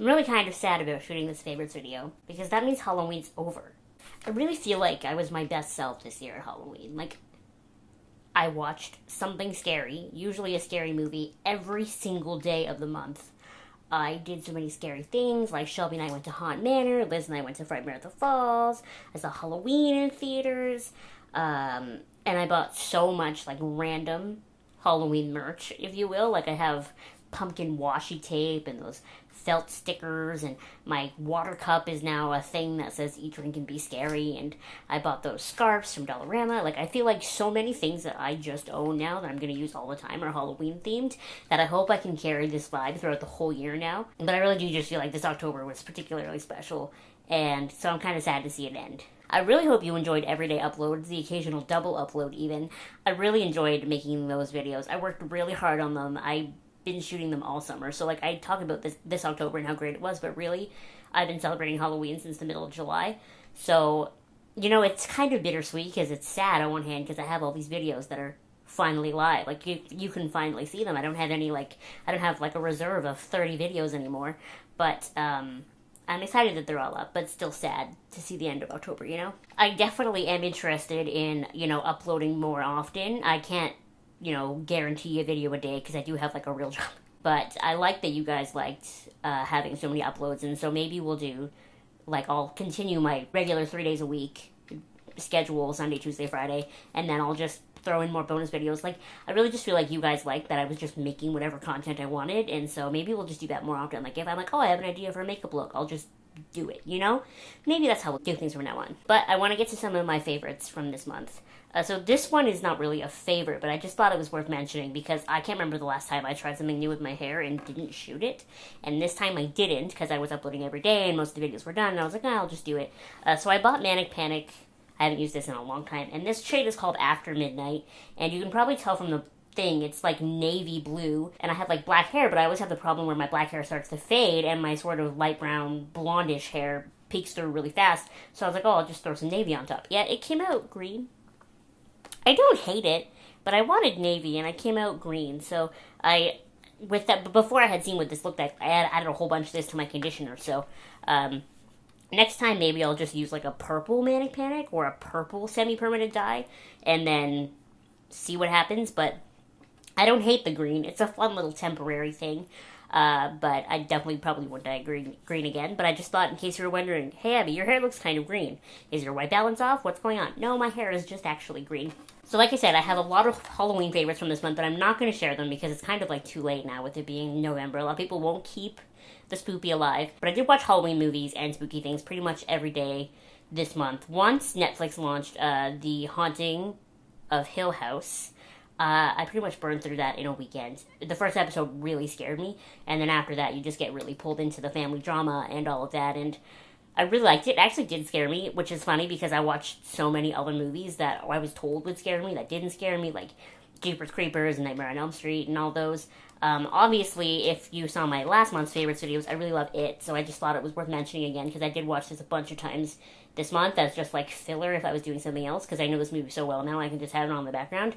I'm really kind of sad about shooting this favorites video, because that means Halloween's over. I really feel like I was my best self this year at Halloween. Like, I watched something scary, usually a scary movie, every single day of the month. I did so many scary things, like Shelby and I went to Haunt Manor, Liz and I went to Frightmare at the Falls, I saw Halloween in theaters, and I bought so much, like, random Halloween merch, if you will. Like, I have pumpkin washi tape and those felt stickers, and my water cup is now a thing that says eat, drink, and be scary, and I bought those scarves from Dollarama. Like, I feel like so many things that I just own now that I'm going to use all the time are Halloween themed, that I hope I can carry this vibe throughout the whole year now. But I really do just feel like this October was particularly special, and so I'm kind of sad to see it end. I really hope you enjoyed everyday uploads, the occasional double upload even. I really enjoyed making those videos. I worked really hard on them. I've been shooting them all summer, so like I talk about this October and how great it was, but really I've been celebrating Halloween since the middle of July. So, you know, it's kind of bittersweet because it's sad on one hand because I have all these videos that are finally live. Like, you can finally see them. I don't have like a reserve of 30 videos anymore, but I'm excited that they're all up, but still sad to see the end of October, you know? I definitely am interested in, you know, uploading more often. I can't, you know, guarantee a video a day because I do have, like, a real job. But I like that you guys liked having so many uploads, and so maybe we'll do, like, I'll continue my regular 3 days a week schedule, Sunday, Tuesday, Friday, and then I'll just throw in more bonus videos. Like, I really just feel like you guys liked that I was just making whatever content I wanted, and so maybe we'll just do that more often. Like, if I'm like, oh, I have an idea for a makeup look, I'll just do it, you know? Maybe that's how we'll do things from now on. But I want to get to some of my favorites from this month. So this one is not really a favorite, but I just thought it was worth mentioning because I can't remember the last time I tried something new with my hair and didn't shoot it. And this time I didn't because I was uploading every day and most of the videos were done, and I was like, I'll just do it. So I bought Manic Panic. I haven't used this in a long time. And this shade is called After Midnight. And you can probably tell from the thing, it's like navy blue. And I have like black hair, but I always have the problem where my black hair starts to fade and my sort of light brown blondish hair peeks through really fast. So I was like, oh, I'll just throw some navy on top. Yeah, it came out green. I don't hate it, but I wanted navy and I came out green. So with that, before I had seen what this looked like, I added a whole bunch of this to my conditioner. So, next time, maybe I'll just use like a purple Manic Panic or a purple semi-permanent dye and then see what happens. But I don't hate the green. It's a fun little temporary thing. But I definitely probably won't dye green again. But I just thought, in case you were wondering, hey, Abby, your hair looks kind of green. Is your white balance off? What's going on? No, my hair is just actually green. So like I said, I have a lot of Halloween favorites from this month, but I'm not going to share them because it's kind of like too late now with it being November. A lot of people won't keep the spoopy alive. But I did watch Halloween movies and spooky things pretty much every day this month. Once Netflix launched The Haunting of Hill House, I pretty much burned through that in a weekend. The first episode really scared me, and then after that you just get really pulled into the family drama and all of that, and I really liked it. It actually did scare me, which is funny because I watched so many other movies that I was told would scare me that didn't scare me, like Jeepers Creepers and Nightmare on Elm Street and all those. Obviously, if you saw my last month's favorites videos, I really love It, so I just thought it was worth mentioning again because I did watch this a bunch of times this month as just like filler if I was doing something else because I know this movie so well now I can just have it on in the background.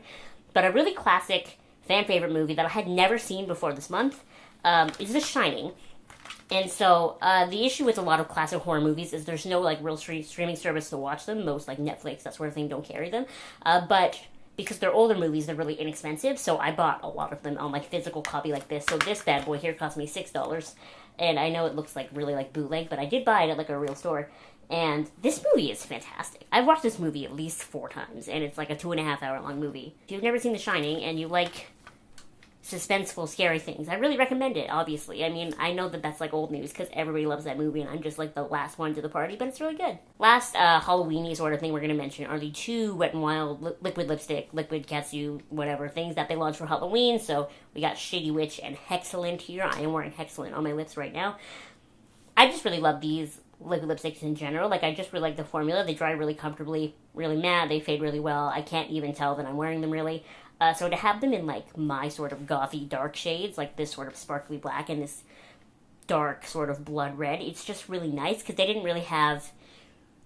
But a really classic fan favorite movie that I had never seen before this month is The Shining. And so the issue with a lot of classic horror movies is there's no like real streaming service to watch them. Most like Netflix, that sort of thing, don't carry them. But because they're older movies, they're really inexpensive. So I bought a lot of them on like physical copy like this. So this bad boy here cost me $6. And I know it looks like really like bootleg, but I did buy it at like a real store. And this movie is fantastic. I've watched this movie at least 4 times, and it's like a 2.5 hour long movie. If you've never seen The Shining and you like suspenseful, scary things, I really recommend it, obviously. I mean, I know that that's like old news because everybody loves that movie and I'm just like the last one to the party, but it's really good. Last Halloween-y sort of thing we're going to mention are the 2 Wet n Wild liquid lipstick, liquid Catsuit, whatever, things that they launched for Halloween. So we got Shady Witch and Hex-Cellent here. I am wearing Hex-Cellent on my lips right now. I just really love these liquid lipsticks in general. Like, I just really like the formula. They dry really comfortably, really matte, they fade really well. I can't even tell that I'm wearing them really. So to have them in like my sort of gothy dark shades, like this sort of sparkly black and this dark sort of blood red, it's just really nice because they didn't really have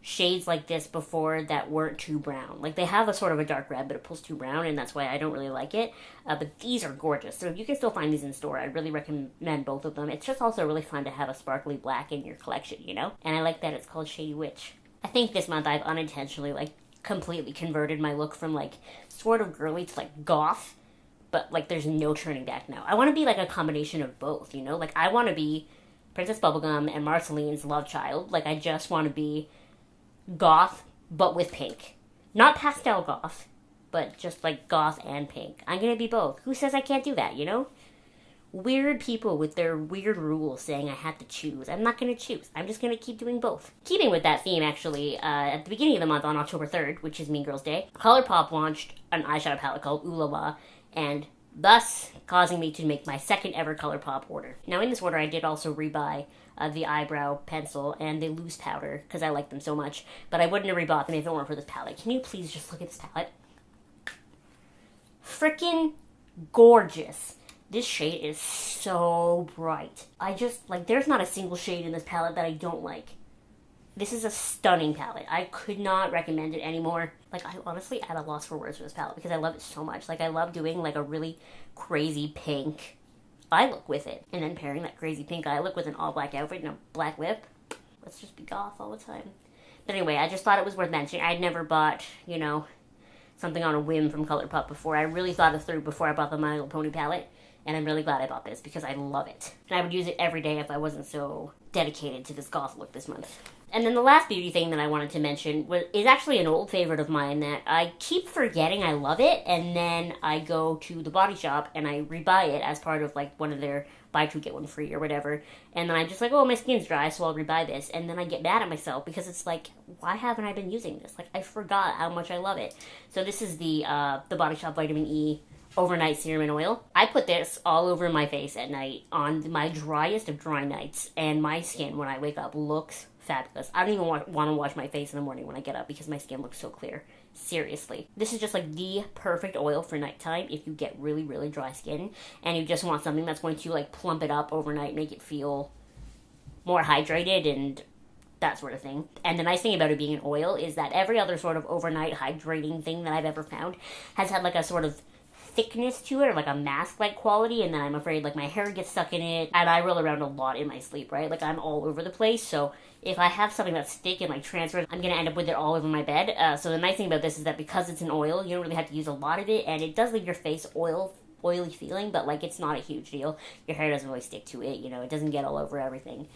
shades like this before that weren't too brown. Like, they have a sort of a dark red, but it pulls too brown, and that's why I don't really like it. But these are gorgeous. So if you can still find these in store, I'd really recommend both of them. It's just also really fun to have a sparkly black in your collection, you know? And I like that it's called Shady Witch. I think this month I've unintentionally, like, completely converted my look from, like, sort of girly to, like, goth. But, like, there's no turning back now. I want to be, like, a combination of both, you know? Like, I want to be Princess Bubblegum and Marceline's love child. Like, I just want to be goth, but with pink. Not pastel goth, but just like goth and pink. I'm gonna be both. Who says I can't do that, you know? Weird people with their weird rules saying I have to choose. I'm not gonna choose. I'm just gonna keep doing both. Keeping with that theme, actually, at the beginning of the month on October 3rd, which is Mean Girls Day, Colourpop launched an eyeshadow palette called Ooh La La, and thus causing me to make my second ever Colourpop order. Now, in this order, I did also rebuy the eyebrow pencil and the loose powder, because I like them so much, but I wouldn't have rebought them if it weren't for this palette. Can you please just look at this palette? Frickin' gorgeous. This shade is so bright. I just, like, there's not a single shade in this palette that I don't like. This is a stunning palette. I could not recommend it anymore. Like, I honestly at a loss for words for this palette because I love it so much. Like, I love doing, like, a really crazy pink eye look with it. And then pairing that crazy pink eye look with an all-black outfit and a black lip. Let's just be goth all the time. But anyway, I just thought it was worth mentioning. I'd never bought, you know, something on a whim from Colourpop before. I really thought it through before I bought the My Little Pony palette. And I'm really glad I bought this because I love it. And I would use it every day if I wasn't so dedicated to this goth look this month. And then the last beauty thing that I wanted to mention is actually an old favorite of mine that I keep forgetting I love it, and then I go to the body shop and I rebuy it as part of like one of their buy two get one free or whatever. And then I'm just like, oh, my skin's dry, so I'll rebuy this. And then I get mad at myself because it's like, why haven't I been using this? Like, I forgot how much I love it. So this is the Body Shop Vitamin E Overnight Serum and Oil. I put this all over my face at night on my driest of dry nights, and my skin when I wake up looks fabulous. I don't even want to wash my face in the morning when I get up because my skin looks so clear. Seriously. This is just like the perfect oil for nighttime if you get really, really dry skin and you just want something that's going to like plump it up overnight, make it feel more hydrated and that sort of thing. And the nice thing about it being an oil is that every other sort of overnight hydrating thing that I've ever found has had like a sort of thickness to it, or like a mask-like quality, and then I'm afraid like my hair gets stuck in it, and I roll around a lot in my sleep, right? Like I'm all over the place, so if I have something that's thick and like transfers, I'm gonna end up with it all over my bed. So the nice thing about this is that because it's an oil, you don't really have to use a lot of it, and it does leave your face oily feeling, but like it's not a huge deal. Your hair doesn't really stick to it, you know, it doesn't get all over everything.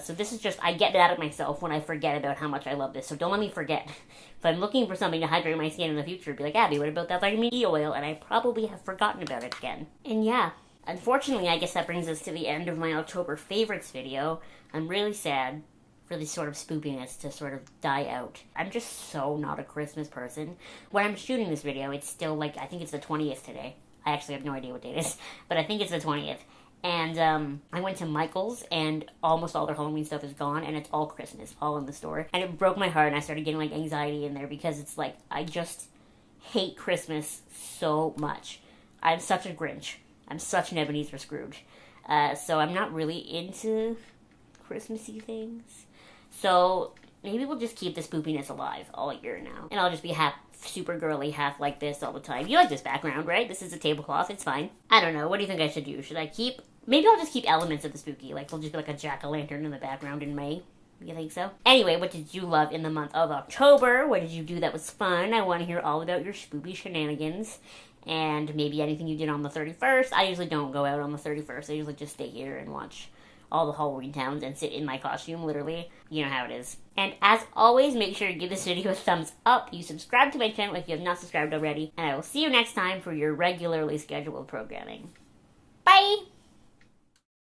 So this is just, I get mad at myself when I forget about how much I love this, so don't let me forget. If I'm looking for something to hydrate my skin in the future, be like, Abby, what about that vitamin E oil? And I probably have forgotten about it again. And yeah, unfortunately, I guess that brings us to the end of my October favorites video. I'm really sad for this sort of spoopiness to sort of die out. I'm just so not a Christmas person. When I'm shooting this video, it's still like, I think it's the 20th today. I actually have no idea what date it is, but I think it's the 20th. And I went to Michael's, and almost all their Halloween stuff is gone, and it's all Christmas, all in the store. And it broke my heart, and I started getting, like, anxiety in there, because it's like, I just hate Christmas so much. I'm such a Grinch. I'm such an Ebenezer Scrooge. So I'm not really into Christmassy things. So maybe we'll just keep the spoopiness alive all year now. And I'll just be half super girly, half like this all the time. You like this background, right? This is a tablecloth. It's fine. I don't know. What do you think I should do? Should I keep... Maybe I'll just keep elements of the spooky. Like, there'll just be like a jack-o'-lantern in the background in May. You think so? Anyway, what did you love in the month of October? What did you do that was fun? I want to hear all about your spoopy shenanigans. And maybe anything you did on the 31st. I usually don't go out on the 31st. I usually just stay here and watch all the Halloween towns and sit in my costume, literally. You know how it is. And as always, make sure to give this video a thumbs up. You subscribe to my channel if you have not subscribed already. And I will see you next time for your regularly scheduled programming. Bye!